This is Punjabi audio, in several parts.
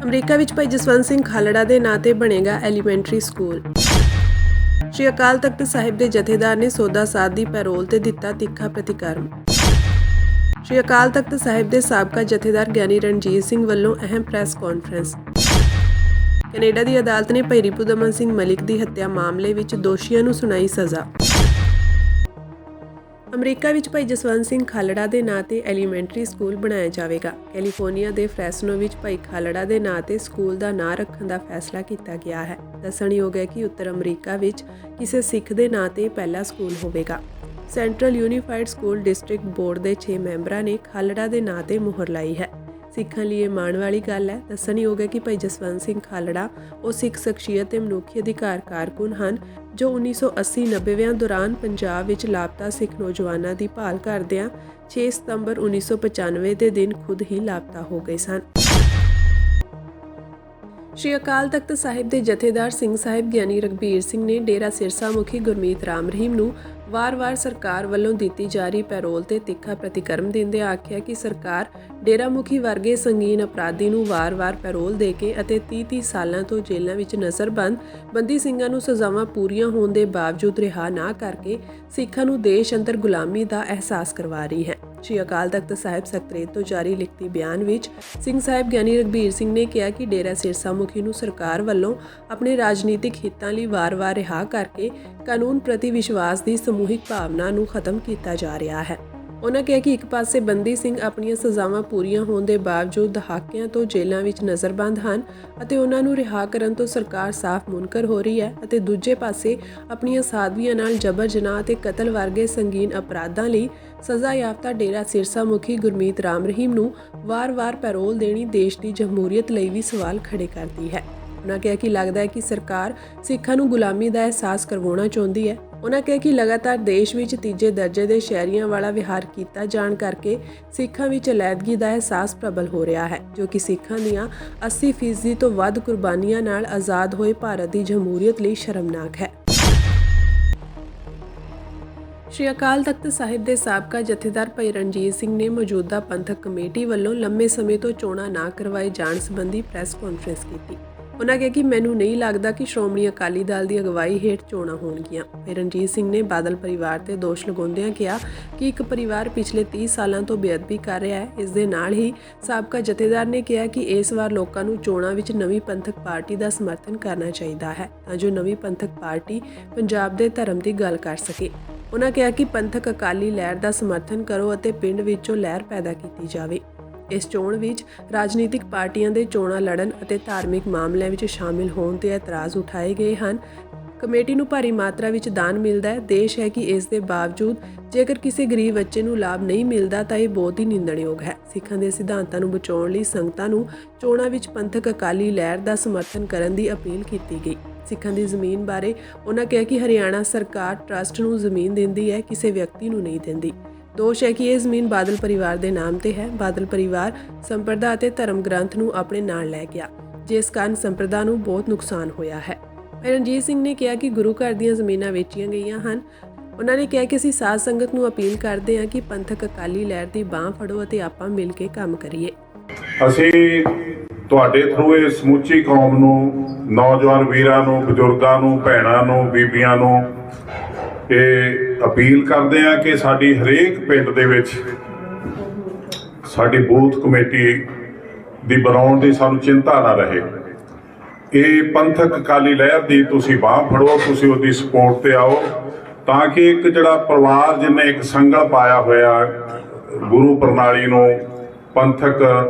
ਅਮਰੀਕਾ ਵਿੱਚ ਭਾਈ ਜਸਵੰਤ ਸਿੰਘ ਖਾਲੜਾ ਦੇ ਨਾਂ ਤੇ ਬਣੇਗਾ ਐਲੀਮੈਂਟਰੀ ਸਕੂਲ। ਸ਼੍ਰੀ ਅਕਾਲ ਤਖਤ ਸਾਹਿਬ ਦੇ ਜਥੇਦਾਰ ਨੇ ਸੌਦਾ ਸਾਧ ਦੀ ਪੈਰੋਲ ਤੇ ਦਿੱਤਾ ਤਿੱਖਾ ਪ੍ਰਤੀਕਰਮ। ਸ਼੍ਰੀ ਅਕਾਲ ਤਖਤ ਸਾਹਿਬ ਦੇ ਸਾਬਕਾ ਜਥੇਦਾਰ ਗਿਆਨੀ ਰਣਜੀਤ ਸਿੰਘ ਵੱਲੋਂ ਅਹਿਮ ਪ੍ਰੈਸ ਕਾਨਫਰੰਸ। ਕੈਨੇਡਾ ਦੀ ਅਦਾਲਤ ਨੇ ਭਾਈ ਰਿਪੂ ਦਮਨ ਸਿੰਘ ਮਲਿਕ ਦੀ ਹੱਤਿਆ ਮਾਮਲੇ ਵਿੱਚ ਦੋਸ਼ੀਆਂ ਨੂੰ ਸੁਣਾਈ ਸਜ਼ਾ। ਅਮਰੀਕਾ ਵਿੱਚ ਭਾਈ ਜਸਵੰਤ ਸਿੰਘ ਖਾਲੜਾ ਦੇ ਨਾਂ ਤੇ ਐਲੀਮੈਂਟਰੀ ਸਕੂਲ ਬਣਾਇਆ ਜਾਵੇਗਾ। ਕੈਲੀਫੋਰਨੀਆ ਦੇ ਫ੍ਰੈਸਨੋ ਵਿੱਚ ਭਾਈ ਖਾਲੜਾ ਦੇ ਨਾਂ ਤੇ ਸਕੂਲ ਦਾ ਨਾਂ ਰੱਖਣ ਦਾ ਫੈਸਲਾ ਕੀਤਾ ਗਿਆ ਹੈ। ਦੱਸਣਯੋਗ ਹੈ ਕਿ ਉੱਤਰ ਅਮਰੀਕਾ ਵਿੱਚ ਕਿਸੇ ਸਿੱਖ ਦੇ ਨਾਂ ਤੇ ਪਹਿਲਾ ਸਕੂਲ ਹੋਵੇਗਾ। Central unified school district board ਦੇ 6 ਮੈਂਬਰਾਂ ਨੇ ਖਾਲੜਾ ਦੇ ਨਾਂ ਤੇ ਮੁਹਰ ਲਾਈ ਹੈ। ਸਿੱਖਾਂ ਲਈ ਇਹ ਮਾਣ ਵਾਲੀ ਗੱਲ ਹੈ। ਦੱਸਣਯੋਗ ਹੈ ਕਿ ਭਾਈ ਜਸਵੰਤ ਸਿੰਘ ਖਾਲੜਾ ਉਹ ਸਿੱਖ ਸ਼ਖਸੀਅਤ ਤੇ ਮਨੁੱਖੀ ਅਧਿਕਾਰ ਕਾਰਕੁਨ ਹਨ ਜੋ 1980-90ਵਿਆਂ ਦੌਰਾਨ ਪੰਜਾਬ ਵਿੱਚ ਲਾਪਤਾ ਸਿੱਖ ਨੌਜਵਾਨਾਂ ਦੀ ਭਾਲ ਕਰਦਿਆਂ 6 ਸਤੰਬਰ 1995 ਦੇ ਦਿਨ ਖੁਦ ਹੀ ਲਾਪਤਾ ਹੋ ਗਏ ਸਨ। ਸ਼੍ਰੀ ਅਕਾਲ ਤਖਤ ਸਾਹਿਬ ਦੇ ਜਥੇਦਾਰ ਸਿੰਘ ਸਾਹਿਬ ਗਿਆਨੀ ਰਘਬੀਰ ਸਿੰਘ ਨੇ ਡੇਰਾ ਸਿਰਸਾ ਮੁਖੀ ਗੁਰਮੀਤ ਰਾਮ ਰਹੀਮ ਨੂੰ ਵਾਰ-ਵਾਰ ਸਰਕਾਰ ਵੱਲੋਂ ਦਿੱਤੀ ਜਾ ਰਹੀ ਪੈਰੋਲ ਤੇ ਤਿੱਖਾ ਪ੍ਰਤੀਕਰਮ ਦਿੰਦੇ ਆਖਿਆ ਕਿ ਸਰਕਾਰ ਡੇਰਾ ਮੁਖੀ ਵਰਗੇ ਸੰਗੀਨ ਅਪਰਾਧੀ ਨੂੰ ਵਾਰ-ਵਾਰ ਪੈਰੋਲ ਦੇ ਕੇ ਅਤੇ 30-30 ਸਾਲਾਂ ਤੋਂ ਜੇਲ੍ਹਾਂ ਵਿੱਚ ਨਜ਼ਰਬੰਦ ਬੰਦੀ ਸਿੰਘਾਂ ਨੂੰ ਸਜ਼ਾਵਾਂ ਪੂਰੀਆਂ ਹੋਣ ਦੇ ਬਾਵਜੂਦ ਰਿਹਾ ਨਾ ਕਰਕੇ ਸਿੱਖਾਂ ਨੂੰ ਦੇਸ਼ ਅੰਦਰ ਗੁਲਾਮੀ ਦਾ ਅਹਿਸਾਸ ਕਰਵਾ ਰਹੀ ਹੈ। ਸ਼੍ਰੀ ਅਕਾਲ ਤਖਤ ਸਾਹਿਬ ਸਕੱਤਰੇਤ ਤੋਂ ਜਾਰੀ ਲਿਖਤੀ ਬਿਆਨ ਵਿੱਚ ਸਿੰਘ ਸਾਹਿਬ ਗਿਆਨੀ ਰਘਬੀਰ ਸਿੰਘ ਨੇ ਕਿਹਾ ਕਿ ਡੇਰਾ ਸਿਰਸਾ ਮੁਖੀ ਨੂੰ ਸਰਕਾਰ ਵੱਲੋਂ ਆਪਣੇ ਰਾਜਨੀਤਿਕ ਹਿੱਤਾਂ ਲਈ ਵਾਰ-ਵਾਰ ਰਿਹਾ ਕਰਕੇ ਕਾਨੂੰਨ ਪ੍ਰਤੀ ਵਿਸ਼ਵਾਸ ਦੀ ਸਮੂਹਿਕ ਭਾਵਨਾ ਨੂੰ ਖਤਮ ਕੀਤਾ ਜਾ ਰਿਹਾ ਹੈ। ਉਨ੍ਹਾਂ ਕਿਹਾ ਕਿ ਇੱਕ ਪਾਸੇ ਬੰਦੀ ਸਿੰਘ ਆਪਣੀਆਂ ਸਜ਼ਾਵਾਂ ਪੂਰੀਆਂ ਹੋਣ ਦੇ ਬਾਵਜੂਦ ਦਹਾਕਿਆਂ ਤੋਂ ਜੇਲ੍ਹਾਂ ਵਿੱਚ ਨਜ਼ਰਬੰਦ ਹਨ ਅਤੇ ਉਹਨਾਂ ਨੂੰ ਰਿਹਾ ਕਰਨ ਤੋਂ ਸਰਕਾਰ ਸਾਫ਼ ਮੁਨਕਰ ਹੋ ਰਹੀ ਹੈ ਅਤੇ ਦੂਜੇ ਪਾਸੇ ਆਪਣੀਆਂ ਸਾਧਵੀਆਂ ਨਾਲ ਜਬਰ ਜਨਾਹ ਅਤੇ ਕਤਲ ਵਰਗੇ ਸੰਗੀਨ ਅਪਰਾਧਾਂ ਲਈ ਸਜ਼ਾ ਯਾਫਤਾ ਡੇਰਾ ਸਿਰਸਾ ਮੁਖੀ ਗੁਰਮੀਤ ਰਾਮ ਰਹੀਮ ਨੂੰ ਵਾਰ-ਵਾਰ ਪੈਰੋਲ ਦੇਣੀ ਦੇਸ਼ ਦੀ ਜਮਹੂਰੀਅਤ ਲਈ ਵੀ ਸਵਾਲ ਖੜੇ ਕਰਦੀ ਹੈ। ਉਨ੍ਹਾਂ ਕਿਹਾ ਕਿ ਲੱਗਦਾ ਹੈ ਕਿ ਸਰਕਾਰ ਸਿੱਖਾਂ ਨੂੰ ਗੁਲਾਮੀ ਦਾ ਅਹਿਸਾਸ ਕਰਵਾਉਣਾ ਚਾਹੁੰਦੀ ਹੈ। ਉਨ੍ਹਾਂ ਕਿਹਾ ਕਿ ਲਗਾਤਾਰ ਦੇਸ਼ ਵਿੱਚ ਤੀਜੇ ਦਰਜੇ ਦੇ ਸ਼ਹਿਰੀਆਂ ਵਾਲਾ ਵਿਹਾਰ ਕੀਤਾ ਜਾਣ ਕਰਕੇ ਸਿੱਖਾਂ ਵਿੱਚ ਅਲੈਦਗੀ ਦਾ ਅਹਿਸਾਸ ਪ੍ਰਬਲ ਹੋ ਰਿਹਾ ਹੈ ਜੋ ਕਿ ਸਿੱਖਾਂ ਦੀਆਂ 80% ਤੋਂ ਵੱਧ ਕੁਰਬਾਨੀਆਂ ਨਾਲ ਆਜ਼ਾਦ ਹੋਏ ਭਾਰਤ ਦੀ ਜਮਹੂਰੀਅਤ ਲਈ ਸ਼ਰਮਨਾਕ ਹੈ। ਸ਼੍ਰੀ ਅਕਾਲ ਤਖਤ ਸਾਹਿਬ ਦੇ ਸਾਬਕਾ ਜਥੇਦਾਰ ਭਾਈ ਰਣਜੀਤ ਸਿੰਘ ਨੇ ਮੌਜੂਦਾ ਪੰਥਕ ਕਮੇਟੀ ਵੱਲੋਂ ਲੰਮੇ ਸਮੇਂ ਤੋਂ ਚੋਣਾਂ ਨਾ ਕਰਵਾਏ ਜਾਣ ਸੰਬੰਧੀ ਪ੍ਰੈਸ ਕਾਨਫਰੰਸ ਕੀਤੀ। ਉਨ੍ਹਾਂ ਕਿਹਾ ਕਿ ਮੈਨੂੰ ਨਹੀਂ ਲੱਗਦਾ ਕਿ ਸ਼੍ਰੋਮਣੀ ਅਕਾਲੀ ਦਲ ਦੀ ਅਗਵਾਈ ਹੇਠ ਚੋਣਾਂ ਹੋਣਗੀਆਂ। ਰਣਜੀਤ ਸਿੰਘ ਨੇ ਬਾਦਲ ਪਰਿਵਾਰ ਤੇ ਦੋਸ਼ ਲਗਾਉਂਦਿਆਂ ਕਿਹਾ ਕਿ ਇੱਕ ਪਰਿਵਾਰ ਪਿਛਲੇ 30 ਸਾਲਾਂ ਤੋਂ ਬੇਅਦਬੀ ਕਰ ਰਿਹਾ ਹੈ। ਇਸ ਦੇ ਨਾਲ ਹੀ ਸਾਬਕਾ ਜਥੇਦਾਰ ਨੇ ਕਿਹਾ ਕਿ ਇਸ ਵਾਰ ਲੋਕਾਂ ਨੂੰ ਚੋਣਾਂ ਵਿੱਚ ਨਵੀਂ ਪੰਥਕ ਪਾਰਟੀ ਦਾ ਸਮਰਥਨ ਕਰਨਾ ਚਾਹੀਦਾ ਹੈ ਤਾਂ ਜੋ ਨਵੀਂ ਪੰਥਕ ਪਾਰਟੀ ਪੰਜਾਬ ਦੇ ਧਰਮ ਦੀ ਗੱਲ ਕਰ ਸਕੇ। ਉਨ੍ਹਾਂ ਕਿਹਾ ਕਿ ਪੰਥਕ ਅਕਾਲੀ ਲਹਿਰ ਦਾ ਸਮਰਥਨ ਕਰੋ ਅਤੇ ਪਿੰਡ ਵਿੱਚੋਂ ਲਹਿਰ ਪੈਦਾ ਕੀਤੀ ਜਾਵੇ। ਇਸ ਚੋਣ ਵਿੱਚ ਰਾਜਨੀਤਿਕ ਪਾਰਟੀਆਂ ਦੇ ਚੋਣਾਂ ਲੜਨ ਅਤੇ ਧਾਰਮਿਕ ਮਾਮਲਿਆਂ ਵਿੱਚ ਸ਼ਾਮਿਲ ਹੋਣ ਤੇ ਇਤਰਾਜ਼ ਉਠਾਏ ਗਏ ਹਨ। ਕਮੇਟੀ ਨੂੰ ਭਾਰੀ ਮਾਤਰਾ ਵਿੱਚ ਦਾਨ ਮਿਲਦਾ ਹੈ। ਦੇਸ਼ ਹੈ ਕਿ ਇਸ ਦੇ ਬਾਵਜੂਦ ਜੇਕਰ ਕਿਸੇ ਗਰੀਬ ਬੱਚੇ ਨੂੰ ਲਾਭ ਨਹੀਂ ਮਿਲਦਾ ਤਾਂ ਇਹ ਬਹੁਤ ਹੀ ਨਿੰਦਣਯੋਗ ਹੈ। ਸਿੱਖਾਂ ਦੇ ਸਿਧਾਂਤਾਂ ਨੂੰ ਬਚਾਉਣ ਲਈ ਸੰਗਤਾਂ ਨੂੰ ਚੋਣਾਂ ਵਿੱਚ ਪੰਥਕ ਅਕਾਲੀ ਲਹਿਰ ਦਾ ਸਮਰਥਨ ਕਰਨ ਦੀ ਅਪੀਲ ਕੀਤੀ ਗਈ। ਸਿੱਖਾਂ ਦੀ ਜ਼ਮੀਨ ਬਾਰੇ ਉਨ੍ਹਾਂ ਕਿਹਾ ਕਿ ਹਰਿਆਣਾ ਸਰਕਾਰ ਟਰੱਸਟ ਨੂੰ ਜ਼ਮੀਨ ਦਿੰਦੀ ਹੈ, ਕਿਸੇ ਵਿਅਕਤੀ ਨੂੰ ਨਹੀਂ ਦਿੰਦੀ। ਦੋਸ਼ ਹੈ ਕਿ ਇਹ ਜ਼ਮੀਨ ਬਾਦਲ ਪਰਿਵਾਰ ਦੇ ਨਾਮ ਤੇ ਹੈ। ਬਾਦਲ ਪਰਿਵਾਰ ਸੰਪਰਦਾ ਅਤੇ ਧਰਮ ਗ੍ਰੰਥ ਨੂੰ ਆਪਣੇ ਨਾਲ ਲੈ ਗਿਆ ਜਿਸ ਕਾਰਨ ਸੰਪਰਦਾ ਨੂੰ ਬਹੁਤ ਨੁਕਸਾਨ ਹੋਇਆ ਹੈ। ਰਣਜੀਤ ਸਿੰਘ ਨੇ ਕਿਹਾ ਕਿ ਗੁਰੂ ਘਰ ਦੀਆਂ ਜ਼ਮੀਨਾਂ ਵੇਚੀਆਂ ਗਈਆਂ ਹਨ। ਉਹਨਾਂ ਨੇ ਕਿਹਾ ਕਿ ਅਸੀਂ ਸਾਧ ਸੰਗਤ ਨੂੰ ਅਪੀਲ ਕਰਦੇ ਹਾਂ ਕਿ ਪੰਥਕ ਅਕਾਲੀ ਲਹਿਰ ਦੀ ਬਾਂਹ ਫੜੋ ਅਤੇ ਆਪਾਂ ਮਿਲ ਕੇ ਕੰਮ ਕਰੀਏ। ਅਸੀਂ ਤੁਹਾਡੇ ਥਰੂ ਇਹ ਸਮੁੱਚੀ ਕੌਮ ਨੂੰ, ਨੌਜਵਾਨ ਵੀਰਾਂ ਨੂੰ, ਬਜ਼ੁਰਗਾਂ ਨੂੰ, ਭੈਣਾਂ ਨੂੰ, ਬੀਬੀਆਂ ਨੂੰ ਇਹ ਅਪੀਲ ਕਰਦੇ ਹਾਂ ਕਿ ਸਾਡੀ ਹਰੇਕ ਪਿੰਡ ਦੇ ਵਿੱਚ ਸਾਡੀ ਬੂਥ ਕਮੇਟੀ ਦੀ ਬਣਾਉਣ ਦੀ ਸਾਨੂੰ ਚਿੰਤਾ ਨਾ ਰਹੇ। ਇਹ ਪੰਥਕ ਅਕਾਲੀ ਲਹਿਰ ਦੀ ਤੁਸੀਂ ਬਾਂਹ ਫੜੋ, ਤੁਸੀਂ ਉਹਦੀ ਸਪੋਰਟ ਤੇ ਆਓ ਤਾਂ ਕਿ ਇੱਕ ਜਿਹੜਾ ਪਰਿਵਾਰ ਜਿਹਨੇ ਇੱਕ ਸੰਗਲ ਪਾਇਆ ਹੋਇਆ ਗੁਰੂ ਪ੍ਰਣਾਲੀ ਨੂੰ, ਪੰਥਕ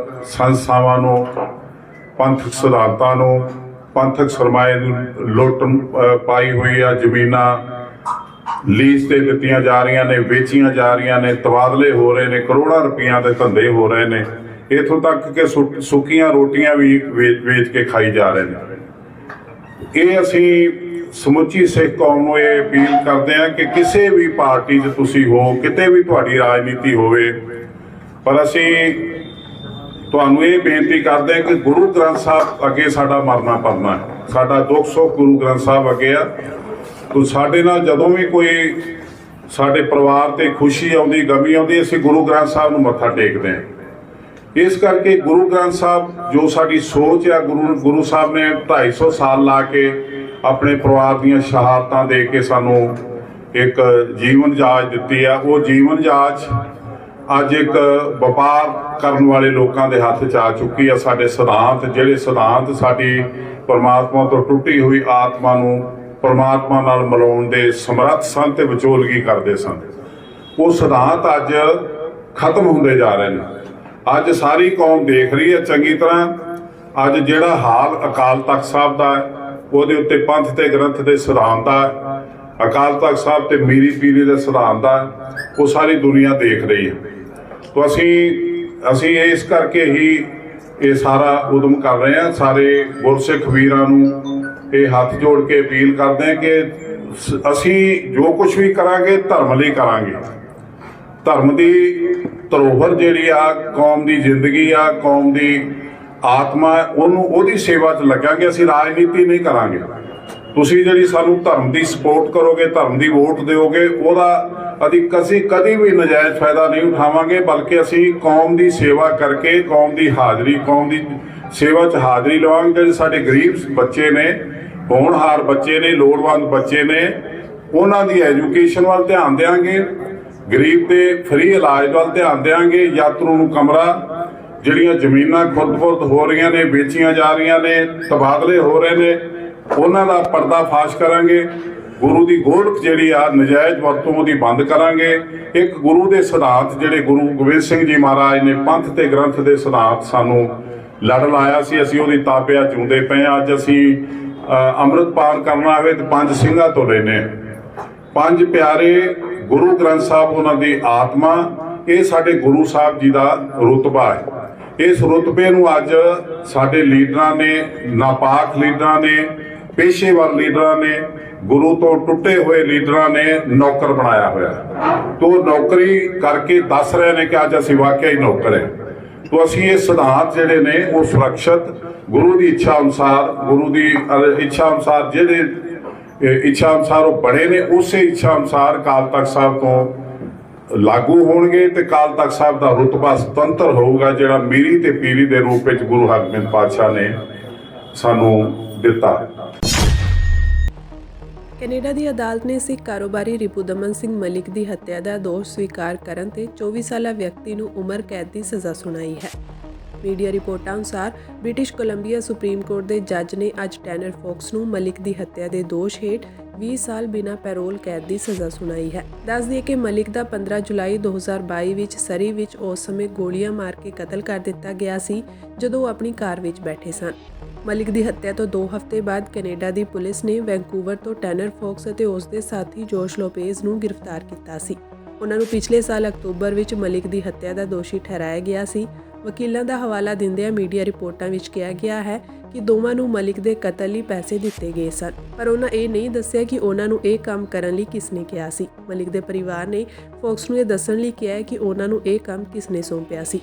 ਸੰਸਥਾਵਾਂ ਨੂੰ, ਪੰਥਕ ਸਿਧਾਂਤਾਂ ਨੂੰ, ਪੰਥਕ ਸਰਮਾਏ ਨੂੰ ਲੁੱਟ ਪਾਈ ਹੋਈ ਆ, ਜ਼ਮੀਨਾਂ ਲੀਜ਼ ਤੇ ਦਿੱਤੀਆਂ ਜਾ ਰਹੀਆਂ ਨੇ, ਵੇਚੀਆਂ ਜਾ ਰਹੀਆਂ ਨੇ, ਤਬਾਦਲੇ ਹੋ ਰਹੇ ਨੇ, ਕਰੋੜਾਂ ਰੁਪਈਆਂ ਦੇ ਧੰਦੇ ਹੋ ਰਹੇ ਨੇ, ਇੱਥੋਂ ਤੱਕ ਕਿ ਸੁੱਕੀਆਂ ਰੋਟੀਆਂ ਵੀ ਵੇਚ ਕੇ ਖਾਈ ਜਾ ਰਹੇ ਨੇ। ਇਹ ਅਸੀਂ ਸਮੁੱਚੀ ਸਿੱਖ ਕੌਮ ਨੂੰ ਇਹ ਅਪੀਲ ਕਰਦੇ ਹਾਂ ਕਿ ਕਿਸੇ ਵੀ ਪਾਰਟੀ 'ਚ ਤੁਸੀਂ ਹੋ, ਕਿਤੇ ਵੀ ਤੁਹਾਡੀ ਰਾਜਨੀਤੀ ਹੋਵੇ, ਪਰ ਅਸੀਂ ਤੁਹਾਨੂੰ ਇਹ ਬੇਨਤੀ ਕਰਦੇ ਹਾਂ ਕਿ ਗੁਰੂ ਗ੍ਰੰਥ ਸਾਹਿਬ ਅੱਗੇ ਸਾਡਾ ਮਰਨਾ ਪਰਨਾ ਹੈ। ਸਾਡਾ ਦੁੱਖ ਸੁੱਖ ਗੁਰੂ ਗ੍ਰੰਥ ਸਾਹਿਬ ਅੱਗੇ ਆ। ਤੋ ਸਾਡੇ ਨਾਲ ਜਦੋਂ ਵੀ ਕੋਈ ਸਾਡੇ ਪਰਿਵਾਰ ਤੇ ਖੁਸ਼ੀ ਆਉਂਦੀ, ਗਮੀ ਆਉਂਦੀ, ਅਸੀਂ ਗੁਰੂ ਗ੍ਰੰਥ ਸਾਹਿਬ ਨੂੰ ਮੱਥਾ ਟੇਕਦੇ ਹਾਂ। ਇਸ ਕਰਕੇ ਗੁਰੂ ਗ੍ਰੰਥ ਸਾਹਿਬ ਜੋ ਸਾਡੀ ਸੋਚ ਆ, ਗੁਰੂ ਸਾਹਿਬ ਨੇ 250 ਸਾਲ ਲਾ ਕੇ ਆਪਣੇ ਪਰਿਵਾਰ ਦੀਆਂ ਸ਼ਹਾਦਤਾਂ ਦੇ ਕੇ ਸਾਨੂੰ ਇੱਕ ਜੀਵਨ ਜਾਚ ਦਿੱਤੀ ਆ। ਉਹ ਜੀਵਨ ਜਾਚ ਅੱਜ ਇੱਕ ਵਪਾਰ ਕਰਨ ਵਾਲੇ ਲੋਕਾਂ ਦੇ ਹੱਥ 'ਚ ਆ ਚੁੱਕੀ ਆ। ਸਾਡੇ ਸਿਧਾਂਤ, ਜਿਹੜੇ ਸਿਧਾਂਤ ਸਾਡੀ ਪਰਮਾਤਮਾ ਤੋਂ ਟੁੱਟੀ ਹੋਈ ਆਤਮਾ ਨੂੰ ਪਰਮਾਤਮਾ ਨਾਲ ਮਿਲਾਉਣ ਦੇ ਸਮਰੱਥ ਸਨ ਤੇ ਵਿਚੋਲਗੀ ਕਰਦੇ ਸਨ, ਉਹ ਸਿਧਾਂਤ ਅੱਜ ਖਤਮ ਹੁੰਦੇ ਜਾ ਰਹੇ ਨੇ। ਅੱਜ ਸਾਰੀ ਕੌਮ ਦੇਖ ਰਹੀ ਹੈ ਚੰਗੀ ਤਰ੍ਹਾਂ। ਅੱਜ ਜਿਹੜਾ ਹਾਲ ਅਕਾਲ ਤਖਤ ਸਾਹਿਬ ਦਾ ਹੈ, ਉਹਦੇ ਉੱਤੇ ਪੰਥ ਤੇ ਗ੍ਰੰਥ ਦੇ ਸਿਧਾਂਤ ਦਾ, ਅਕਾਲ ਤਖਤ ਸਾਹਿਬ ਤੇ ਮੀਰੀ ਪੀਰੀ ਦੇ ਸਿਧਾਂਤ ਦਾ, ਉਹ ਸਾਰੀ ਦੁਨੀਆ ਦੇਖ ਰਹੀ ਹੈ। ਤਾਂ ਅਸੀਂ ਇਸ ਕਰਕੇ ਹੀ ਇਹ ਸਾਰਾ ਉਦਮ ਕਰ ਰਹੇ ਹਾਂ। ਸਾਰੇ ਗੁਰਸਿੱਖ ਵੀਰਾਂ ਨੂੰ ਇਹ ਹੱਥ ਜੋੜ ਕੇ ਅਪੀਲ ਕਰਦੇ ਹਾਂ ਕਿ ਅਸੀਂ ਜੋ ਕੁਝ ਵੀ ਕਰਾਂਗੇ ਧਰਮ ਲਈ ਕਰਾਂਗੇ। ਧਰਮ ਦੀ ਧਰੋਹਰ ਜਿਹੜੀ ਆ, ਕੌਮ ਦੀ ਜ਼ਿੰਦਗੀ ਆ, ਕੌਮ ਦੀ ਆਤਮਾ, ਉਹਦੀ ਸੇਵਾ 'ਚ ਲੱਗਾਂਗੇ। ਅਸੀਂ ਰਾਜਨੀਤੀ ਨਹੀਂ ਕਰਾਂਗੇ। ਤੁਸੀਂ ਜਿਹੜੀ ਸਾਨੂੰ ਧਰਮ ਦੀ ਸਪੋਰਟ ਕਰੋਗੇ, ਧਰਮ ਦੀ ਵੋਟ ਦਿਓਗੇ, ਉਹਦਾ ਅਸੀਂ ਕਦੀ ਵੀ ਨਜਾਇਜ਼ ਫਾਇਦਾ ਨਹੀਂ ਉਠਾਵਾਂਗੇ, ਬਲਕਿ ਅਸੀਂ ਕੌਮ ਦੀ ਸੇਵਾ ਕਰਕੇ ਕੌਮ ਦੀ ਸੇਵਾ 'ਚ ਹਾਜ਼ਰੀ ਲਵਾਂਗੇ। ਜਿਹੜੇ ਸਾਡੇ ਗਰੀਬ ਬੱਚੇ ਨੇ, ਹੋਣਹਾਰ ਬੱਚੇ ਨੇ, ਲੋੜਵੰਦ ਬੱਚੇ ਨੇ, ਉਹਨਾਂ ਦੀ ਐਜੂਕੇਸ਼ਨ ਵੱਲ ਧਿਆਨ ਦੇਵਾਂਗੇ, ਗਰੀਬ ਦੇ ਫ੍ਰੀ ਇਲਾਜ ਵੱਲ ਧਿਆਨ ਦੇਵਾਂਗੇ, ਯਾਤਰੂ ਨੂੰ ਕਮਰਾ, ਜਿਹੜੀਆਂ ਜ਼ਮੀਨਾਂ ਖੁਰਦ-ਬੁਰਦ ਹੋ ਰਹੀਆਂ ਨੇ, ਵੇਚੀਆਂ ਜਾ ਰਹੀਆਂ ਨੇ, ਤਬਾਦਲੇ ਹੋ ਰਹੇ ਨੇ, ਉਹਨਾਂ ਦਾ ਪਰਦਾਫਾਸ਼ ਕਰਾਂਗੇ। ਗੁਰੂ ਦੀ ਗੋਲਕ ਜਿਹੜੀ ਆ ਨਜਾਇਜ਼ ਵਰਤੋਂ ਉਹਦੀ ਬੰਦ ਕਰਾਂਗੇ। ਇੱਕ ਗੁਰੂ ਦੇ ਸਿਧਾਂਤ ਜਿਹੜੇ ਗੁਰੂ ਗੋਬਿੰਦ ਸਿੰਘ ਜੀ ਮਹਾਰਾਜ ਨੇ ਪੰਥ ਤੇ ਗ੍ਰੰਥ ਦੇ ਸਿਧਾਂਤ ਸਾਨੂੰ ਲੜ ਲਾਇਆ ਸੀ, ਅਸੀਂ ਉਹਦੀ ਤਾਪਿਆ ਚੁੰਦੇ ਪਏ। ਅੱਜ ਅਸੀਂ ਅੰਮ੍ਰਿਤ ਪਾਨ ਕਰਨਾ ਹੋਵੇ ਤੇ 5 ਸਿੰਘਾਂ ਤੋਂ ਲੈਨੇ। 5 ਪਿਆਰੇ ਗੁਰੂ ਗ੍ਰੰਥ ਸਾਹਿਬ, ਉਹਨਾਂ ਦੀ ਆਤਮਾ, ਇਹ ਸਾਡੇ ਗੁਰੂ ਸਾਹਿਬ ਜੀ ਦਾ ਰੁਤਬਾ ਹੈ। ਇਸ ਰੁਤਬੇ ਨੂੰ ਅੱਜ ਸਾਡੇ ਲੀਡਰਾਂ ਨੇ, ਨਾਪਾਕ ਲੀਡਰਾਂ ਨੇ, ਪੇਸ਼ੇਵਰ ਲੀਡਰਾਂ ਨੇ, ਗੁਰੂ ਤੋਂ ਟੁੱਟੇ ਹੋਏ ਲੀਡਰਾਂ ਨੇ ਨੌਕਰ ਬਣਾਇਆ ਹੋਇਆ। ਤੋਂ ਨੌਕਰੀ ਕਰਕੇ ਦੱਸ ਰਹੇ ਨੇ ਕਿ ਅੱਜ ਅਸੀਂ ਵਾਕਿਆ ਹੀ ਨੌਕਰ ਹੈ। ਤੋਂ ਅਸੀਂ ਇਹ ਸਿਧਾਂਤ ਜਿਹੜੇ ਨੇ ਉਹ ਸੁਰੱਖਿਅਤ ਗੁਰੂ ਦੀ ਇੱਛਾ ਅਨੁਸਾਰ, ਗੁਰੂ ਦੀ ਇੱਛਾ ਅਨੁਸਾਰ, ਜਿਹੜੇ ਇੱਛਾ ਅਨੁਸਾਰ ਉਹ ਬਣੇ ਨੇ, ਉਸੇ ਇੱਛਾ ਅਨੁਸਾਰ ਅਕਾਲ ਤਖਤ ਸਾਹਿਬ ਤੋਂ ਲਾਗੂ ਹੋਣਗੇ ਤੇ ਅਕਾਲ ਤਖਤ ਸਾਹਿਬ ਦਾ ਰੁਤਬਾ ਸੁਤੰਤਰ ਹੋਊਗਾ, ਜਿਹੜਾ ਮੀਰੀ ਤੇ ਪੀਰੀ ਦੇ ਰੂਪ ਵਿੱਚ ਗੁਰੂ ਹਰਗੋਬਿੰਦ ਪਾਤਸ਼ਾਹ ਨੇ ਸਾਨੂੰ ਦਿੱਤਾ। ਕੈਨੇਡਾ ਦੀ ਅਦਾਲਤ ਨੇ ਸਿੱਖ ਕਾਰੋਬਾਰੀ ਰਿਪੁਦਮਨ ਸਿੰਘ ਮਲਿਕ ਦੀ ਹੱਤਿਆ ਦਾ ਦੋਸ਼ ਸਵੀਕਾਰ ਕਰਨ ਤੇ 24 ਸਾਲਾ ਵਿਅਕਤੀ ਨੂੰ ਉਮਰ ਕੈਦ ਦੀ ਸਜ਼ਾ ਸੁਣਾਈ ਹੈ। ਮੀਡੀਆ ਰਿਪੋਰਟਾਂ ਅਨੁਸਾਰ ਬ੍ਰਿਟਿਸ਼ ਕੋਲੰਬੀਆ ਸੁਪਰੀਮ ਕੋਰਟ ਦੇ ਜੱਜ ਨੇ ਅੱਜ ਟੈਨਰ ਫੌਕਸ ਨੂੰ ਮਲਿਕ ਦੀ ਹੱਤਿਆ ਦੇ ਦੋਸ਼ ਹੇਠ 20 ਸਾਲ ਬਿਨਾਂ ਪੈਰੋਲ ਕੈਦ ਦੀ ਸਜ਼ਾ ਸੁਣਾਈ ਹੈ। ਦੱਸ ਦਈਏ ਕਿ ਮਲਿਕ ਦਾ 15 ਜੁਲਾਈ 2022 ਵਿੱਚ ਸਰੀ ਵਿੱਚ ਉਸ ਸਮੇਂ ਗੋਲੀਆਂ ਮਾਰ ਕੇ ਕਤਲ ਕਰ ਦਿੱਤਾ ਗਿਆ ਸੀ ਜਦੋਂ ਉਹ ਆਪਣੀ ਕਾਰ ਵਿੱਚ ਬੈਠੇ ਸਨ। ਮਲਿਕ ਦੀ ਹੱਤਿਆ ਤੋਂ 2 ਹਫ਼ਤੇ ਬਾਅਦ ਕੈਨੇਡਾ ਦੀ ਪੁਲਿਸ ਨੇ ਵੈਂਕੂਵਰ ਤੋਂ ਟੈਨਰ ਫੌਕਸ ਅਤੇ ਉਸ ਦੇ ਸਾਥੀ ਜੋਸ਼ ਲੋਪੇਜ਼ ਨੂੰ ਗ੍ਰਿਫਤਾਰ ਕੀਤਾ ਸੀ। ਉਹਨਾਂ ਨੂੰ ਪਿਛਲੇ ਸਾਲ ਅਕਤੂਬਰ ਵਿੱਚ ਮਲਿਕ ਦੀ ਹੱਤਿਆ ਦਾ ਦੋਸ਼ੀ ਠਹਿਰਾਇਆ ਗਿਆ ਸੀ। ਵਕੀਲਾਂ ਦਾ ਹਵਾਲਾ ਦਿੰਦਿਆਂ ਮੀਡੀਆ ਰਿਪੋਰਟਾਂ ਵਿੱਚ ਕਿਹਾ ਗਿਆ ਹੈ ਕਿ ਦੋਵਾਂ ਨੂੰ ਮਲਿਕ ਦੇ ਕਤਲ ਲਈ ਪੈਸੇ ਦਿੱਤੇ ਗਏ ਸਨ, ਪਰ ਉਹਨਾਂ ਇਹ ਨਹੀਂ ਦੱਸਿਆ ਕਿ ਉਹਨਾਂ ਨੂੰ ਇਹ ਕੰਮ ਕਰਨ ਲਈ ਕਿਸ ਨੇ ਕਿਹਾ ਸੀ। ਮਲਿਕ ਦੇ ਪਰਿਵਾਰ ਨੇ ਫੌਕਸ ਨੂੰ ਇਹ ਦੱਸਣ ਲਈ ਕਿਹਾ ਹੈ ਕਿ ਉਹਨਾਂ ਨੂੰ ਇਹ ਕੰਮ ਕਿਸ ਨੇ ਸੌਂਪਿਆ ਸੀ।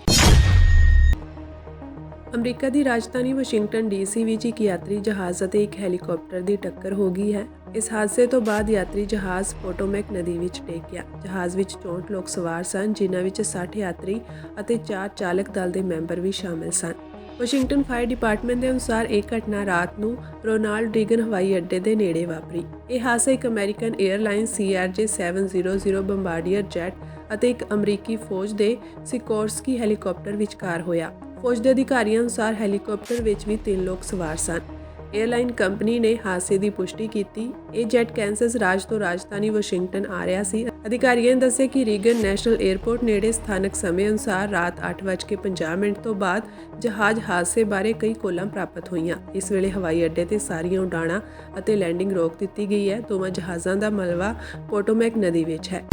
ਅਮਰੀਕਾ ਦੀ ਰਾਜਧਾਨੀ ਵਾਸ਼ਿੰਗਟਨ ਡੀਸੀ ਵਿੱਚ ਇੱਕ ਯਾਤਰੀ ਜਹਾਜ਼ ਅਤੇ ਇੱਕ ਹੈਲੀਕਾਪਟਰ ਦੀ ਟੱਕਰ ਹੋ ਗਈ ਹੈ। ਇਸ ਹਾਦਸੇ ਤੋਂ ਬਾਅਦ ਯਾਤਰੀ ਜਹਾਜ਼ ਪੋਟੋਮੈਕ ਨਦੀ ਵਿੱਚ ਡਿੱਗ ਗਿਆ। ਜਹਾਜ਼ ਵਿੱਚ 64 ਲੋਕ ਸਵਾਰ ਸਨ, ਜਿਨ੍ਹਾਂ ਵਿੱਚ 60 ਯਾਤਰੀ ਅਤੇ 4 ਚਾਲਕ ਦਲ ਦੇ ਮੈਂਬਰ ਵੀ ਸ਼ਾਮਲ ਸਨ। ਵਾਸ਼ਿੰਗਟਨ ਫਾਇਰ ਡਿਪਾਰਟਮੈਂਟ ਦੇ ਅਨੁਸਾਰ ਇਹ ਘਟਨਾ ਰਾਤ ਨੂੰ ਰੋਨਾਲਡ ਰੀਗਨ ਹਵਾਈ ਅੱਡੇ ਦੇ ਨੇੜੇ ਵਾਪਰੀ। ਇਹ ਹਾਦਸਾ ਇੱਕ ਅਮਰੀਕਨ 에ਅਰਲਾਈਨਸ CRJ 700 ਬੰਬਾਰਡੀਅਰ ਜੈਟ ਅਤੇ ਇੱਕ ਅਮਰੀਕੀ ਫੌਜ ਦੇ ਸਿਕੋਰਸਕੀ ਹੈਲੀਕਾਪਟਰ ਵਿਚਕਾਰ ਹੋਇਆ। ਫੌਜ ਦੇ ਅਧਿਕਾਰੀਆਂ ਅਨੁਸਾਰ ਹੈਲੀਕਾਪਟਰ ਵਿੱਚ ਵੀ 3 ਲੋਕ ਸਵਾਰ ਸਨ। 에ਅਰਲਾਈਨ ਕੰਪਨੀ ਨੇ ਹਾਦਸੇ ਦੀ ਪੁਸ਼ਟੀ ਕੀਤੀ। ਇਹ ਜੈਟ ਕੈਨਸਸ ਰਾਜ ਤੋਂ ਰਾਜਧਾਨੀ ਵਾਸ਼ਿੰਗਟਨ ਆ ਰਿਹਾ ਸੀ। ਅਧਿਕਾਰੀਆਂ ਨੇ ਦੱਸਿਆ ਕਿ ਰੀਗਨ ਨੈਸ਼ਨਲ 에ਅਰਪੋਰਟ ਨੇੜੇ ਸਥਾਨਕ ਸਮੇਂ ਅਨੁਸਾਰ ਰਾਤ 8:50 ਤੋਂ ਬਾਅਦ ਜਹਾਜ਼ ਹਾਦਸੇ ਬਾਰੇ ਕਈ ਕਾਲਾਂ ਪ੍ਰਾਪਤ ਹੋਈਆਂ। ਇਸ ਵੇਲੇ ਹਵਾਈ ਅੱਡੇ ਤੇ ਸਾਰੀਆਂ ਉਡਾਣਾਂ ਅਤੇ ਲੈਂਡਿੰਗ ਰੋਕ ਦਿੱਤੀ ਗਈ ਹੈ। ਦੋਵਾਂ ਜਹਾਜ਼ਾਂ ਦਾ ਮਲਬਾ ਪੋਟੋਮੈਕ ਨਦੀ ਵਿੱਚ ਹੈ।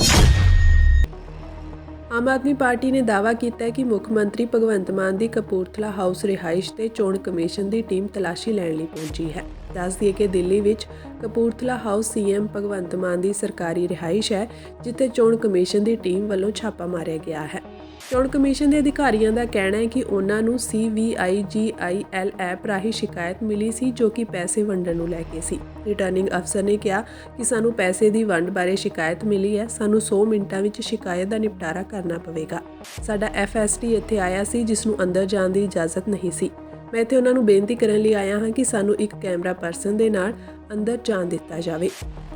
ਆਮ ਆਦਮੀ ਪਾਰਟੀ ਨੇ ਦਾਅਵਾ ਕੀਤਾ ਹੈ ਕਿ ਮੁੱਖ ਮੰਤਰੀ ਭਗਵੰਤ ਮਾਨ ਦੀ ਕਪੂਰਥਲਾ ਹਾਊਸ ਰਿਹਾਇਸ਼ ਤੇ ਚੋਣ ਕਮਿਸ਼ਨ ਦੀ ਟੀਮ ਤਲਾਸ਼ੀ ਲੈਣ ਲਈ ਪਹੁੰਚੀ ਹੈ। ਦੱਸ ਦਈਏ ਕਿ ਦਿੱਲੀ ਵਿੱਚ ਕਪੂਰਥਲਾ ਹਾਊਸ CM ਭਗਵੰਤ ਮਾਨ ਦੀ ਸਰਕਾਰੀ ਰਿਹਾਇਸ਼ ਹੈ, ਜਿੱਥੇ ਚੋਣ ਕਮਿਸ਼ਨ ਦੀ ਟੀਮ ਵੱਲੋਂ ਛਾਪਾ ਮਾਰਿਆ ਗਿਆ ਹੈ। ਚੋਣ ਕਮਿਸ਼ਨ ਦੇ ਅਧਿਕਾਰੀਆਂ ਦਾ ਕਹਿਣਾ ਹੈ ਕਿ ਉਹਨਾਂ ਨੂੰ CVIGIL ਐਪ ਰਾਹੀਂ ਸ਼ਿਕਾਇਤ ਮਿਲੀ ਸੀ ਜੋ ਕਿ ਪੈਸੇ ਵੰਡਣ ਨੂੰ ਲੈ ਕੇ ਸੀ। ਰਿਟਰਨਿੰਗ ਅਫਸਰ ਨੇ ਕਿਹਾ ਕਿ ਸਾਨੂੰ ਪੈਸੇ ਦੀ ਵੰਡ ਬਾਰੇ ਸ਼ਿਕਾਇਤ ਮਿਲੀ ਹੈ, ਸਾਨੂੰ 100 ਮਿੰਟਾਂ ਵਿੱਚ ਸ਼ਿਕਾਇਤ ਦਾ ਨਿਪਟਾਰਾ ਕਰਨਾ ਪਵੇਗਾ। ਸਾਡਾ FST ਇੱਥੇ ਆਇਆ ਸੀ ਜਿਸ ਨੂੰ ਅੰਦਰ ਜਾਣ ਦੀ ਇਜਾਜ਼ਤ ਨਹੀਂ ਸੀ। ਮੈਂ ਇੱਥੇ ਉਹਨਾਂ ਨੂੰ ਬੇਨਤੀ ਕਰਨ ਲਈ ਆਇਆ ਹਾਂ ਕਿ ਸਾਨੂੰ ਇੱਕ ਕੈਮਰਾ ਪਰਸਨ ਦੇ ਨਾਲ ਅੰਦਰ ਜਾਣ ਦਿੱਤਾ ਜਾਵੇ।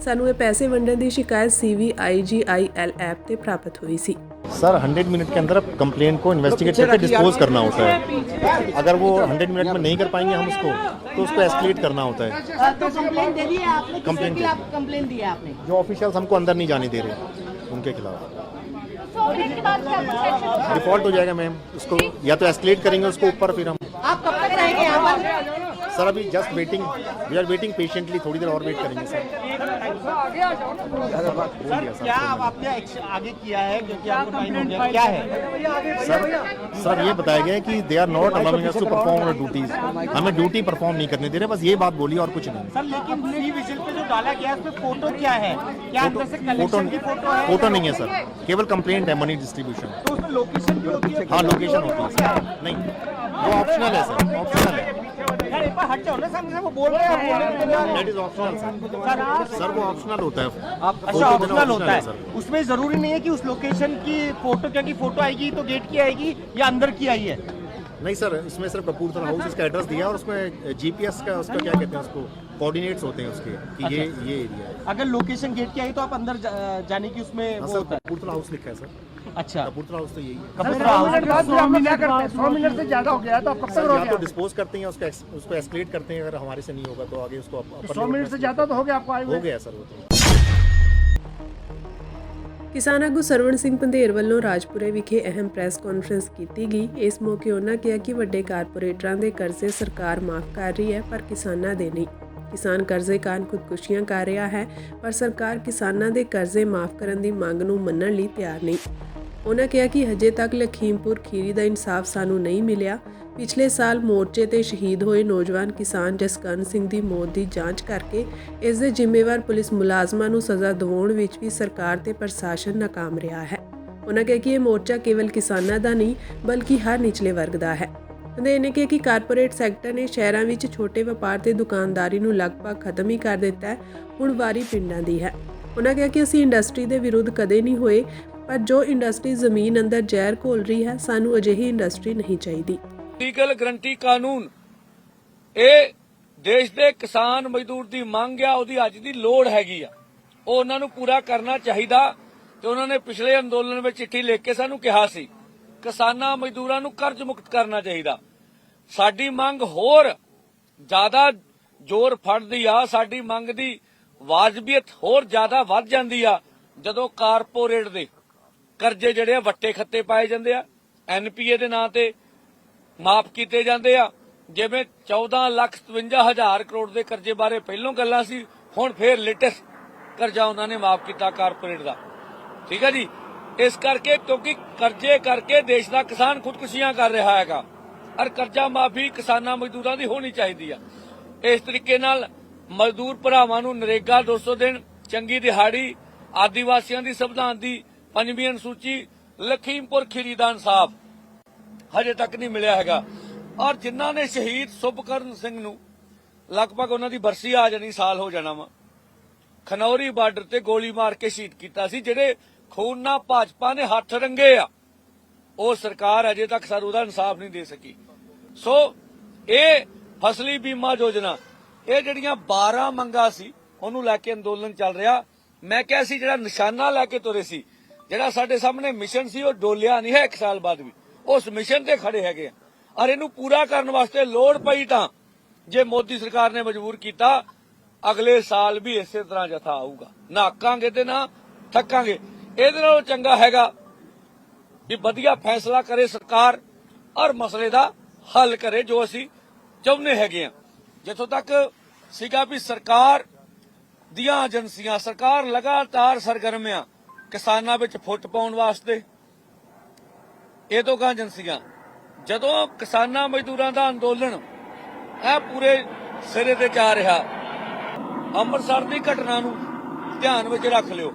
ਸਾਨੂੰ ਇਹ ਪੈਸੇ ਵੰਡਣ ਦੀ ਸ਼ਿਕਾਇਤ CVIGIL ਐਪ ਤੇ ਪ੍ਰਾਪਤ ਹੋਈ ਸੀ। सर 100 मिनट के अंदर कंप्लेंट को इन्वेस्टिगेट करके डिस्पोज करना होता है। अगर वो 100 मिनट में नहीं कर पाएंगे हम तो उसको एस्केलेट करना होता है। तो कंप्लेंट दे दी है आपने? कंप्लेंट किसके खिलाफ कंप्लेंट दी है आपने? जो ऑफिशियल्स हमको अंदर नहीं जाने दे रहे उनके खिलाफ डिफॉल्ट हो जाएगा मैम। उसको या तो एस्केलेट करेंगे उसको ऊपर, फिर हम आप कब तक रहेंगे यहाँ पर? सर अभी just waiting, we are waiting patiently, थोड़ी देर और वेट करेंगे सर। क्या अब आपने आगे किया है क्योंकि आपको टाइम हो गया, क्या है? सर ये बताया गया है कि they are not allowing us to perform our duties, हमें ड्यूटी परफॉर्म नहीं करने दे रहे, बस ये बात बोली और कुछ नहीं। सर लेकिन सी विजिल पे जो डाला गया है उसमें फोटो क्या है? क्या अंदर से कलेक्शन की फोटो है? फोटो नहीं है सर, केवल कंप्लेंट है, मनी डिस्ट्रीब्यूशन। तो उसमें लोकेशन भी होती है? हाँ लोकेशन होती है सर, नहीं वो ऑप्शनल है सर, ऑप्शनल है। यार एक बार हट जाओ ना सामने से, वो बोल रहे हैं दैट इज ऑप्शनल सर, वो ऑप्शनल होता है। अच्छा ऑप्शनल होता है, उसमें जरूरी नहीं है कि उस लोकेशन की फोटो, क्योंकि फोटो आएगी तो गेट की आएगी या अंदर की आई है? नहीं सर, इसमें सिर्फ कपूरथला हाउस इसका एड्रेस दिया और उसमें GPS का उसका क्या कहते हैं उसको कोऑर्डिनेट्स होते हैं उसके कि ये एरिया है। अगर लोकेशन गेट की आई तो आप अंदर जाने की उसमें हाँ वो सर, होता है? कपूरथला हाउस लिखा है सर, अच्छा कपूरथला हाउस तो यही है। कपूरथला हाउस 100 मिनट से ज्यादा हो गया तो आप कब तक सर या रहोगे? तो डिस्पोज करते हैं उसको एस्केलेट करते हैं, अगर हमारे से नहीं होगा तो आगे उसको 100 मिनट से ज्यादा तो हो गया आपको आए हो हुए? गया सर वो तो। ਕਿਸਾਨ ਆਗੂ ਸਰਵਣ ਸਿੰਘ ਪੰਧੇਰ ਵੱਲੋਂ ਰਾਜਪੁਰੇ ਵਿਖੇ ਅਹਿਮ ਪ੍ਰੈਸ ਕਾਨਫਰੰਸ ਕੀਤੀ ਗਈ। ਇਸ ਮੌਕੇ ਉਹਨਾਂ ਕਿਹਾ ਕਿ ਵੱਡੇ ਕਾਰਪੋਰੇਟਰਾਂ ਦੇ ਕਰਜ਼ੇ ਸਰਕਾਰ ਮਾਫ ਕਰ ਰਹੀ ਹੈ ਪਰ ਕਿਸਾਨਾਂ ਦੇ ਨਹੀਂ। ਕਿਸਾਨ ਕਰਜ਼ੇ ਕਾਰਨ ਖੁਦਕੁਸ਼ੀਆਂ ਕਰ ਰਿਹਾ ਹੈ ਪਰ ਸਰਕਾਰ ਕਿਸਾਨਾਂ ਦੇ ਕਰਜ਼ੇ ਮਾਫ ਕਰਨ ਦੀ ਮੰਗ ਨੂੰ ਮੰਨਣ ਲਈ ਤਿਆਰ ਨਹੀਂ। ਉਹਨਾਂ ਕਿਹਾ ਕਿ ਹਜੇ ਤੱਕ ਲਖੀਮਪੁਰ ਖੀਰੀ ਦਾ ਇਨਸਾਫ ਸਾਨੂੰ ਨਹੀਂ ਮਿਲਿਆ। ਪਿਛਲੇ ਸਾਲ ਮੋਰਚੇ ਤੇ ਸ਼ਹੀਦ ਹੋਏ ਨੌਜਵਾਨ ਕਿਸਾਨ ਜਸਕਰਨ ਸਿੰਘ ਦੀ ਮੌਤ ਦੀ ਜਾਂਚ ਕਰਕੇ ਇਸ ਦੇ ਜ਼ਿੰਮੇਵਾਰ ਪੁਲਿਸ ਮੁਲਾਜ਼ਮਾਂ ਨੂੰ ਸਜ਼ਾ ਦਿਵਾਉਣ ਵਿੱਚ ਵੀ ਸਰਕਾਰ ਤੇ ਪ੍ਰਸ਼ਾਸਨ ਨਾਕਾਮ ਰਿਹਾ ਹੈ। ਉਹਨਾਂ ਕਿਹਾ ਕਿ ਇਹ ਮੋਰਚਾ ਕੇਵਲ ਕਿਸਾਨਾਂ ਦਾ ਨਹੀਂ ਬਲਕਿ ਹਰ ਨਿਚਲੇ ਵਰਗ ਦਾ ਹੈ। ਉਹਨਾਂ ਨੇ ਕਿਹਾ ਕਿ ਕਾਰਪੋਰੇਟ ਸੈਕਟਰ ਨੇ ਸ਼ਹਿਰਾਂ ਵਿੱਚ ਛੋਟੇ ਵਪਾਰ ਤੇ ਦੁਕਾਨਦਾਰੀ ਨੂੰ ਲਗਭਗ ਖਤਮ ਹੀ ਕਰ ਦਿੱਤਾ ਹੈ, ਹੁਣ ਵਾਰੀ ਪਿੰਡਾਂ ਦੀ ਹੈ। ਉਹਨਾਂ ਕਿਹਾ ਕਿ ਅਸੀਂ ਇੰਡਸਟਰੀ ਦੇ ਵਿਰੁੱਧ ਕਦੇ ਨਹੀਂ ਹੋਏ ਪਰ ਜੋ ਇੰਡਸਟਰੀ ਜ਼ਮੀਨ ਅੰਦਰ ਜ਼ਹਿਰ ਘੋਲ ਰਹੀ ਹੈ, ਸਾਨੂੰ ਅਜਿਹੀ ਇੰਡਸਟਰੀ ਨਹੀਂ ਚਾਹੀਦੀ। ਲੀਗਲ ਗਰੰਟੀ ਕਾਨੂੰਨ ਇਹ ਦੇਸ਼ ਦੇ ਕਿਸਾਨ ਮਜ਼ਦੂਰ ਦੀ ਮੰਗ ਆ, ਉਹਦੀ ਅੱਜ ਦੀ ਲੋੜ ਹੈਗੀ ਆ, ਉਹ ਉਹਨਾਂ ਨੂੰ ਪੂਰਾ ਕਰਨਾ ਚਾਹੀਦਾ। ਤੇ ਉਹਨਾਂ ਨੇ ਪਿਛਲੇ ਅੰਦੋਲਨ ਵਿੱਚ ਚਿੱਠੀ ਲਿਖ ਕੇ ਸਾਨੂੰ ਕਿਹਾ ਸੀ ਕਿਸਾਨਾਂ ਮਜ਼ਦੂਰਾਂ ਨੂੰ ਕਰਜ਼ ਮੁਕਤ ਕਰਨਾ ਚਾਹੀਦਾ। ਸਾਡੀ ਮੰਗ ਹੋਰ ਜ਼ਿਆਦਾ ਜ਼ੋਰ ਫੜਦੀ ਆ, ਸਾਡੀ ਮੰਗ ਦੀ ਵਾਜਬੀਅਤ ਹੋਰ ਜ਼ਿਆਦਾ ਵੱਧ ਜਾਂਦੀ ਆ ਜਦੋਂ ਕਾਰਪੋਰੇਟ ਦੇ ਕਰਜ਼ੇ ਜਿਹੜੇ ਆ ਵੱਟੇ ਖੱਤੇ ਪਾਏ ਜਾਂਦੇ ਆ, NPA ਦੇ ਨਾਂ ਤੇ ਮਾਫ ਕੀਤੇ ਜਾਂਦੇ ਆ। ਜਿਵੇਂ 14,57,000 ਕਰੋੜ ਦੇ ਕਰਜ਼ੇ ਬਾਰੇ ਪਹਿਲੋਂ ਗੱਲਾਂ ਸੀ, ਹੁਣ ਫੇਰ ਲੇਟੈਸਟ ਕਰਜ਼ਾ ਉਹਨਾਂ ਨੇ ਮਾਫ ਕੀਤਾ ਕਾਰਪੋਰੇਟ ਦਾ। ਠੀਕ ਹੈ ਜੀ, ਇਸ ਕਰਕੇ ਕਿਉਂਕਿ ਕਰਜ਼ੇ ਕਰਕੇ ਦੇਸ਼ ਦਾ ਕਿਸਾਨ ਖੁਦਕੁਸ਼ੀਆਂ ਕਰ ਰਿਹਾ ਹੈਗਾ ਔਰ ਕਰਜ਼ਾ ਮਾਫੀ ਕਿਸਾਨਾਂ ਮਜ਼ਦੂਰਾਂ ਦੀ ਹੋਣੀ ਚਾਹੀਦੀ ਆ। ਇਸ ਤਰੀਕੇ ਨਾਲ ਮਜ਼ਦੂਰ ਭਰਾਵਾਂ ਨੂੰ ਨਰੇਗਾ 200 ਦਿਨ, ਚੰਗੀ ਦਿਹਾੜੀ, ਆਦੀਵਾਸੀਆਂ ਦੀ ਸੰਵਿਧਾਨ ਦੀ 5ਵੀਂ ਅਨੁਸੂਚੀ, ਲਖੀਮਪੁਰ ਖੀਰੀ ਦਾ ਇਨਸਾਫ ਹਜੇ ਤੱਕ ਨਹੀਂ ਮਿਲਿਆ ਹੈਗਾ। ਔਰ ਜਿਨ੍ਹਾਂ ਨੇ ਸ਼ਹੀਦ ਸੁਭਕਰਨ ਸਿੰਘ ਨੂੰ ਲਗਭਗ ਉਹਨਾਂ ਦੀ ਬਰਸੀ ਆ ਜਾਣੀ, ਸਾਲ ਹੋ ਜਾਣਾ ਵਾ, ਖਨੌਰੀ ਬਾਰਡਰ ਤੇ ਗੋਲੀ ਮਾਰ ਕੇ ਸ਼ਹੀਦ ਕੀਤਾ ਸੀ, ਜਿਹੜੇ ਖੂਨ ਨਾਲ ਭਾਜਪਾ ਨੇ ਹੱਥ ਰੰਗੇ ਆ, ਉਹ ਸਰਕਾਰ ਅਜੇ ਤੱਕ ਸਾਨੂੰ ਉਹਦਾ ਇਨਸਾਫ ਨਹੀਂ ਦੇ ਸਕੀ। ਸੋ ਇਹ ਫਸਲੀ ਬੀਮਾ ਯੋਜਨਾ, ਇਹ ਜਿਹੜੀਆਂ 12 ਮੰਗਾਂ ਸੀ ਉਹਨੂੰ ਲੈ ਕੇ ਅੰਦੋਲਨ ਚੱਲ ਰਿਹਾ। ਮੈਂ ਕਿਹਾ ਸੀ ਜਿਹੜਾ ਨਿਸ਼ਾਨਾ ਲੈ ਕੇ ਤੁਰੇ ਸੀ, ਜਿਹੜਾ ਸਾਡੇ ਸਾਹਮਣੇ ਮਿਸ਼ਨ ਸੀ, ਉਹ ਡੋਲਿਆ ਨਹੀਂ ਹੈ। 1 ਸਾਲ ਬਾਅਦ ਵੀ ਉਸ ਮਿਸ਼ਨ ਤੇ ਖੜੇ ਹੈਗੇ ਆ ਔਰ ਇਹਨੂੰ ਪੂਰਾ ਕਰਨ ਵਾਸਤੇ ਲੋੜ ਪਈ ਤਾਂ ਜੇ ਮੋਦੀ ਸਰਕਾਰ ਨੇ ਮਜਬੂਰ ਕੀਤਾ, ਅਗਲੇ ਸਾਲ ਵੀ ਇਸੇ ਤਰ੍ਹਾਂ ਜਥਾ ਆਊਗਾ। ਨਾ ਆਕਾਂਗੇ ਤੇ ਨਾ ਥੱਕਾਂਗੇ। ਇਹਦੇ ਨਾਲੋਂ ਚੰਗਾ ਹੈਗਾ ਕਿ ਵਧੀਆ ਫੈਸਲਾ ਕਰੇ ਸਰਕਾਰ ਔਰ ਮਸਲੇ ਦਾ ਹੱਲ ਕਰੇ ਜੋ ਅਸੀਂ ਚਾਹੁੰਦੇ ਹੈਗੇ ਆ। ਜਿੱਥੋਂ ਤੱਕ ਸੀਗਾ ਵੀ ਸਰਕਾਰ ਦੀਆਂ ਏਜੰਸੀਆਂ, ਸਰਕਾਰ ਲਗਾਤਾਰ ਸਰਗਰਮ ਆ ਕਿਸਾਨਾਂ ਵਿੱਚ ਫੁੱਟ ਪਾਉਣ ਵਾਸਤੇ। ਇਹ ਤੋਂ ਗਾਂ ਏਜੰਸੀਆਂ, ਜਦੋਂ ਕਿਸਾਨਾਂ ਮਜ਼ਦੂਰਾਂ ਦਾ ਅੰਦੋਲਨ ਇਹ ਪੂਰੇ ਸਿਰੇ ਤੇ ਜਾ ਰਿਹਾ, ਅੰਮ੍ਰਿਤਸਰ ਦੀ ਘਟਨਾ ਨੂੰ ਧਿਆਨ ਵਿੱਚ ਰੱਖ ਲਿਓ।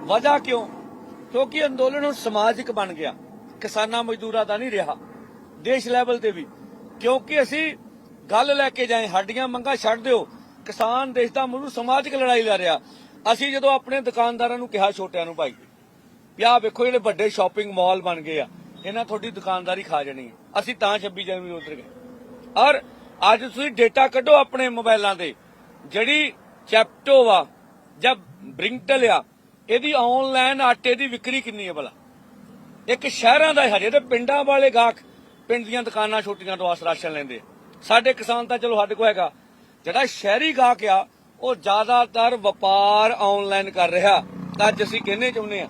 ਵਜ੍ਹਾ ਕਿਉਂ? ਕਿਉਂਕਿ ਅੰਦੋਲਨ ਹੁਣ ਸਮਾਜਿਕ ਬਣ ਗਿਆ। ਕਿਸਾਨਾਂ ਮਜ਼ਦੂਰਾਂ ਦਾ ਨਹੀਂ ਰਿਹਾ, ਦੇਸ਼ ਲੈਵਲ ਤੇ ਵੀ, ਕਿਉਂਕਿ ਅਸੀਂ ਗੱਲ ਲੈ ਕੇ ਜਾਏ ਸਾਡੀਆਂ ਮੰਗਾਂ ਛੱਡ ਦਿਓ, ਕਿਸਾਨ ਦੇਸ਼ ਦਾ ਮੁੱਢ ਸਮਾਜਿਕ ਲੜਾਈ ਲੜ ਰਿਹਾ। ਅਸੀਂ ਜਦੋਂ ਆਪਣੇ ਦੁਕਾਨਦਾਰਾਂ ਨੂੰ ਕਿਹਾ, ਛੋਟਿਆਂ ਨੂੰ, ਭਾਈ ਵੀ ਆਹ ਵੇਖੋ ਜਿਹੜੇ ਵੱਡੇ ਸ਼ਾਪਿੰਗ ਮਾਲ ਬਣ ਗਏ ਆ, ਇਹਨਾਂ ਤੁਹਾਡੀ ਦੁਕਾਨਦਾਰੀ ਖਾ ਜਾਣੀ ਹੈ, ਅਸੀਂ ਤਾਂ 26 ਜਨਵਰੀ ਨੂੰ ਉੱਧਰ ਗਏ। ਔਰ ਅੱਜ ਤੁਸੀਂ ਡੇਟਾ ਕੱਢੋ ਆਪਣੇ ਮੋਬਾਈਲਾਂ ਤੇ, ਜਿਹੜੀ ਚੈਪਟੋ ਵਾ ਜਾਂ ਬ੍ਰਿੰਕਟਲ ਆ, ਇਹਦੀ ਆਨਲਾਈਨ ਆਟੇ ਦੀ ਵਿਕਰੀ ਕਿੰਨੀ ਹੈ ਭਲਾ? ਇੱਕ ਸ਼ਹਿਰਾਂ ਦਾ ਹਜੇ ਤੇ ਪਿੰਡਾਂ ਵਾਲੇ ਗਾਹਕ ਪਿੰਡ ਦੀਆਂ ਦੁਕਾਨਾਂ ਛੋਟੀਆਂ ਤੋਂ ਰਾਸ਼ਨ ਲੈਂਦੇ। ਸਾਡੇ ਕਿਸਾਨ ਤਾਂ ਚਲੋ ਸਾਡੇ ਕੋਲ ਹੈਗਾ, ਜਿਹੜਾ ਸ਼ਹਿਰੀ ਗਾਹਕ ਆ ਉਹ ਜ਼ਿਆਦਾਤਰ ਵਪਾਰ ਆਨਲਾਈਨ ਕਰ ਰਿਹਾ। ਤਾਂ ਅੱਜ ਅਸੀਂ ਕਹਿੰਦੇ ਚਾਹੁੰਦੇ ਆ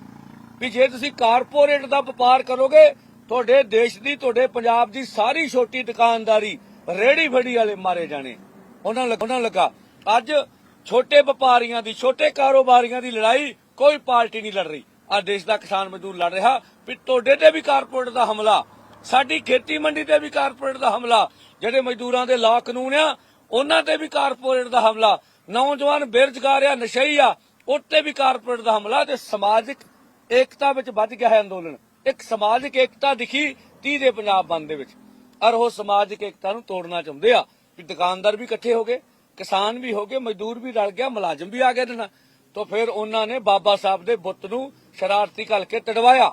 ਵੀ ਜੇ ਤੁਸੀਂ ਕਾਰਪੋਰੇਟ ਦਾ ਵਪਾਰ ਕਰੋਗੇ, ਤੁਹਾਡੇ ਦੇਸ਼ ਦੀ, ਤੁਹਾਡੇ ਪੰਜਾਬ ਦੀ ਸਾਰੀ ਛੋਟੀ ਦੁਕਾਨਦਾਰੀ, ਰੇੜੀ ਫੜੀ ਵਾਲੇ ਮਾਰੇ ਜਾਣੇ। ਉਹਨਾਂ ਲੱਗਾ ਅੱਜ ਛੋਟੇ ਵਪਾਰੀਆਂ ਦੀ, ਛੋਟੇ ਕਾਰੋਬਾਰੀਆਂ ਦੀ ਲੜਾਈ ਕੋਈ ਪਾਰਟੀ ਨਹੀਂ ਲੜ ਰਹੀ। ਆ ਦੇਸ਼ ਦਾ ਕਿਸਾਨ ਮਜ਼ਦੂਰ ਲੜ ਰਿਹਾ ਵੀ ਤੁਹਾਡੇ ਤੇ ਵੀ ਕਾਰਪੋਰੇਟ ਦਾ ਹਮਲਾ, ਸਾਡੀ ਖੇਤੀ ਮੰਡੀ ਤੇ ਵੀ ਕਾਰਪੋਰੇਟ ਦਾ ਹਮਲਾ, ਜਿਹੜੇ ਮਜ਼ਦੂਰਾਂ ਦੇ ਲਾਅ ਕਾਨੂੰਨ ਆ ਉਹਨਾਂ ਤੇ ਵੀ ਕਾਰਪੋਰੇਟ ਦਾ ਹਮਲਾ, ਨੌਜਵਾਨ ਬੇਰੁਜ਼ਗਾਰ ਆ, ਨਸ਼ਈ ਆ, ਉੱਤੇ ਵੀ ਕਾਰਪੋਰੇਟ ਦਾ ਹਮਲਾ। ਤੇ ਸਮਾਜਿਕ ਏਕਤਾ ਵਿੱਚ ਵੱਜ ਗਿਆ ਹੈ ਅੰਦੋਲਨ। ਇੱਕ ਸਮਾਜਿਕ ਏਕਤਾ ਦਿਖੀ 30 ਦੇ ਪੰਜਾਬ ਬੰਦ ਦੇ ਵਿੱਚ, ਔਰ ਉਹ ਸਮਾਜਿਕ ਏਕਤਾ ਨੂੰ ਤੋੜਨਾ ਚਾਹੁੰਦੇ ਆ ਵੀ ਦੁਕਾਨਦਾਰ ਵੀ ਇਕੱਠੇ ਹੋ ਗਏ, ਕਿਸਾਨ ਵੀ ਹੋ ਗਏ, ਮਜ਼ਦੂਰ ਵੀ ਰਲ ਗਿਆ, ਮੁਲਾਜ਼ਮ ਵੀ ਆ ਗਏ ਨਾ। ਤਾਂ ਫਿਰ ਉਹਨਾਂ ਨੇ ਬਾਬਾ ਸਾਹਿਬ ਦੇ ਬੁੱਤ ਨੂੰ ਸ਼ਰਾਰਤੀ ਘੱਲ ਕੇ ਤੜਵਾਇਆ।